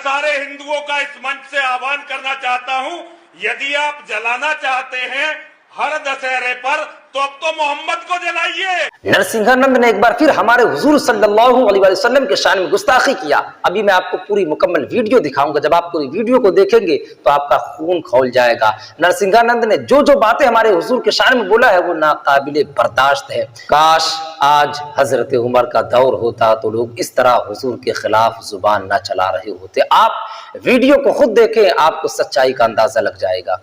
मैं सारे हिंदुओं का इस मंच से आह्वान करना चाहता हूं, यदि आप जलाना चाहते हैं हर दशहरे पर तो अब तो मोहम्मद को जलाइए। नरसिंहानंद ने एक बार फिर हमारे हुजूर सल्लल्लाहु अलैहि वसल्लम के शान में गुस्ताखी किया। अभी मैं आपको पूरी मुकम्मल वीडियो दिखाऊंगा। जब आप पूरी वीडियो को देखेंगे तो आपका खून खौल जाएगा। नरसिंहानंद ने जो जो बातें हमारे हुजूर के शान में बोला है वो नाकाबिले बर्दाश्त है। काश आज हजरत उमर का दौर होता तो लोग इस तरह हुजूर के खिलाफ जुबान ना चला रहे होते। आप वीडियो को खुद देखें, आपको सच्चाई का अंदाजा लग जाएगा।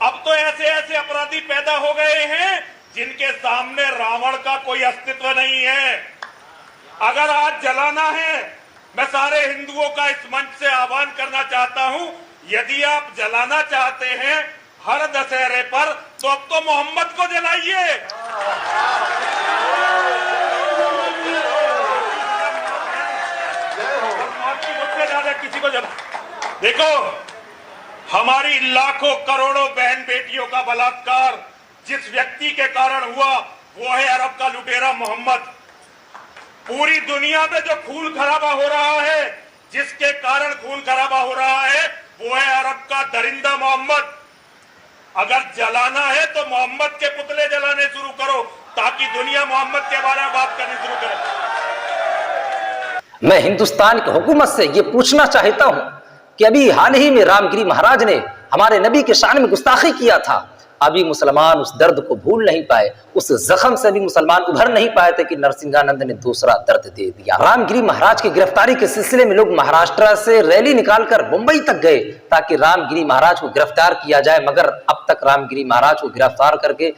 अब तो ऐसे ऐसे अपराधी पैदा हो गए हैं जिनके सामने रावण का कोई अस्तित्व नहीं है। अगर आज जलाना है, मैं सारे हिंदुओं का इस मंच से आह्वान करना चाहता हूं, यदि आप जलाना चाहते हैं हर दशहरे पर तो अब तो मोहम्मद को जलाइए। मुझसे ज्यादा किसी को जला। देखो, हमारी लाखों करोड़ों बहन बेटियों का बलात्कार जिस व्यक्ति के कारण हुआ वो है अरब का लुटेरा मोहम्मद। पूरी दुनिया में जो खून खराबा हो रहा है, जिसके कारण खून खराबा हो रहा है, वो है अरब का दरिंदा मोहम्मद। अगर जलाना है तो मोहम्मद के पुतले जलाने शुरू करो ताकि दुनिया मोहम्मद के बारे में बात करनी शुरू करे। मैं हिंदुस्तान की हुकूमत से ये पूछना चाहता हूं कि अभी हाल ही में रामगिरी महाराज ने हमारे नबी के शान में गुस्ताखी किया था। अभी मुसलमान उस दर्द को भूल नहीं पाए, उस जख्म से भी मुसलमान उभर नहीं पाए थे कि नरसिंहानंद ने दूसरा दर्द दे दिया। रामगिरी महाराज की गिरफ्तारी के सिलसिले में लोग महाराष्ट्र से रैली निकालकर मुंबई तक गए ताकि रामगिरी महाराज को गिरफ्तार किया जाए, मगर अब तक रामगिरी महाराज को गिरफ्तार करके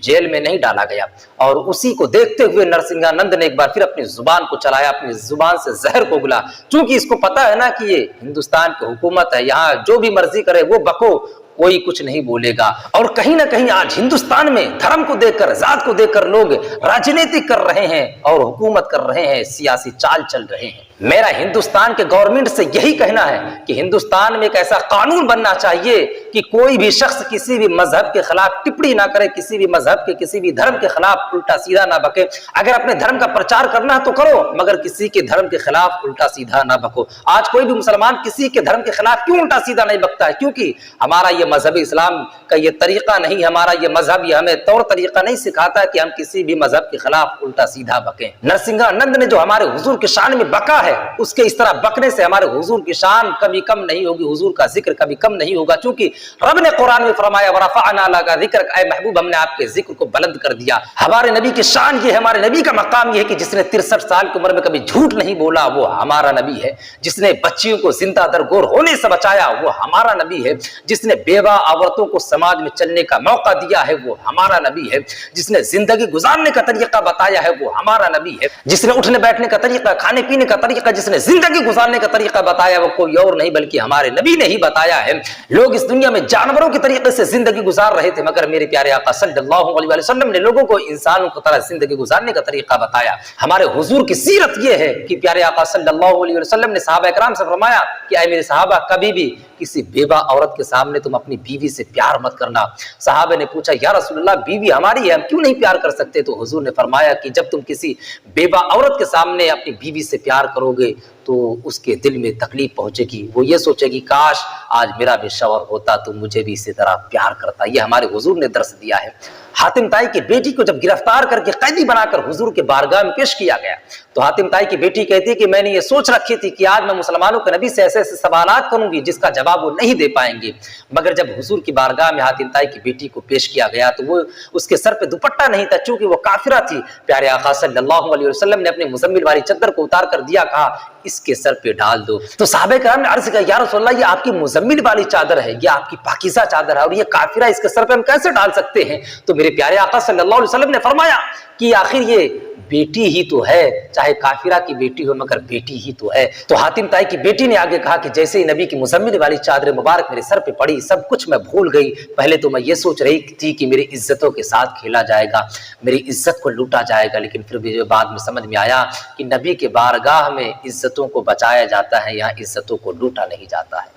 जेल में नहीं डाला गया। और उसी को देखते हुए नरसिंहानंद ने एक बार फिर अपनी जुबान को चलाया, अपनी जुबान से जहर को उगला। क्योंकि इसको पता है ना कि ये हिंदुस्तान की हुकूमत है, यहाँ जो भी मर्जी करे वो बको, कोई कुछ नहीं बोलेगा। और कहीं ना कहीं आज हिंदुस्तान में धर्म को देखकर, जात को देखकर लोग राजनीति कर रहे हैं और हुकूमत कर रहे हैं, सियासी चाल चल रहे हैं। मेरा हिंदुस्तान के गवर्नमेंट से यही कहना है कि हिंदुस्तान में एक ऐसा कानून बनना चाहिए कि कोई भी शख्स किसी भी मजहब के खिलाफ टिप्पणी ना करे, किसी भी मजहब के, किसी भी धर्म के खिलाफ उल्टा सीधा ना बके। अगर अपने धर्म का प्रचार करना है तो करो, मगर किसी के धर्म के खिलाफ उल्टा सीधा ना बको। आज कोई भी मुसलमान किसी के धर्म के खिलाफ क्यों उल्टा सीधा नहीं बकता है? क्योंकि हमारा ये मजहब इस्लाम का ये तरीका नहीं, हमारा ये मजहब ये हमें तौर तरीका नहीं सिखाता कि हम किसी भी मजहब के खिलाफ उल्टा सीधा बकें। नरसिंहानंद ने जो हमारे हुजूर के शान में बका है, उसके इस तरह बकने से हमारे हुजूर की शान कभी कम नहीं होगी, हुजूर का जिक्र कभी कम नहीं होगा। क्योंकि रब ने कुरान में फरमाया वरफ़अना लका ज़िक्रक, ऐ महबूब हमने आपके जिक्र को बुलंद कर दिया। हमारे नबी की शान ये है, हमारे नबी का मकाम ये है कि जिसने 63 साल की उम्र में कभी झूठ नहीं बोला वो हमारा नबी है। जिसने बच्चियों को जिंदा दरगोर होने से बचाया वो हमारा नबी है। जिसने बेवा औरतों को समाज में चलने का मौका दिया है वो हमारा नबी है। जिसने जिंदगी गुजारने का तरीका बताया है वो हमारा नबी है। जिसने उठने बैठने का तरीका, खाने पीने का तरीका, जिसने जिंदगी गुजारने का तरीका बताया वो कोई और नहीं बल्कि हमारे नबी ने ही बताया है। लोग इस दुनिया में जानवरों के तरीके से जिंदगी गुजार रहे थे, मगर मेरे प्यारे आका सल्लल्लाहु अलैहि वसल्लम ने लोगों को इंसानों की तरह जिंदगी गुजारने का तरीका बताया। हमारे हुजूर की सीरत ये है कि प्यारे आका सल्लल्लाहु अलैहि वसल्लम ने सहाबा इकराम से फरमाया कि ऐ मेरे सहाबा, कभी भी किसी बेवा औरत के सामने तुम अपनी बीवी से प्यार मत करना। सहाबे ने पूछा या रसूलल्लाह, बीवी हमारी है, हम क्यों नहीं प्यार कर सकते? तो हुजूर ने फरमाया कि जब तुम किसी बेवा औरत के सामने अपनी बीवी से प्यार करोगे तो उसके दिल में तकलीफ पहुंचेगी, वो ये सोचेगी काश आज मेरा भी शौहर होता तो मुझे भी इसी तरह प्यार करता। ये हमारे हुजूर ने दर्स दिया है। हातिम ताई की बेटी को जब गिरफ्तार करके कैदी बनाकर हुजूर के बारगाह में पेश किया गया तो हातिम ताई की बेटी कहती है कि मैंने ये सोच रखी थी कि आज मैं मुसलमानों के नबी से ऐसे ऐसे सवालात करूंगी जिसका जवाब वो नहीं दे पाएंगे। मगर जब हुजूर की बारगाह में हातिम ताई की बेटी को पेश किया गया तो वो उसके सर पे दुपट्टा नहीं था, चूंकि वो काफिरा थी। प्यारे आका सल्लल्लाहु अलैहि वसल्लम ने अपने मुज़म्मिल वाली चद्दर को उतार कर दिया, कहा इसके सर पे डाल दो। तो सहाबा किराम ने अर्ज किया या रसूलल्लाह, ये आपकी मुज़म्मिल वाली चादर है, ये आपकी पाकीज़ा चादर है और ये काफिरा, इसके सर पे हम कैसे डाल सकते हैं? तो मेरे प्यारे आका सल्लल्लाहु अलैहि वसल्लम ने फरमाया कि आखिर ये बेटी ही तो है, चाहे काफिरा की बेटी हो मगर बेटी ही तो है। तो हातिम ताई की बेटी ने आगे कहा कि जैसे ही नबी की मुज़म्मिल वाली चादर मुबारक मेरे सर पे पड़ी, सब कुछ मैं भूल गई। पहले तो मैं ये सोच रही थी कि मेरी इज्जतों के साथ खेला जाएगा, मेरी इज्जत को लूटा जाएगा, लेकिन फिर भी बाद में समझ में आया कि नबी के बारगाह में इज्जतों को बचाया जाता है, यहाँ इज्जतों को लूटा नहीं जाता है।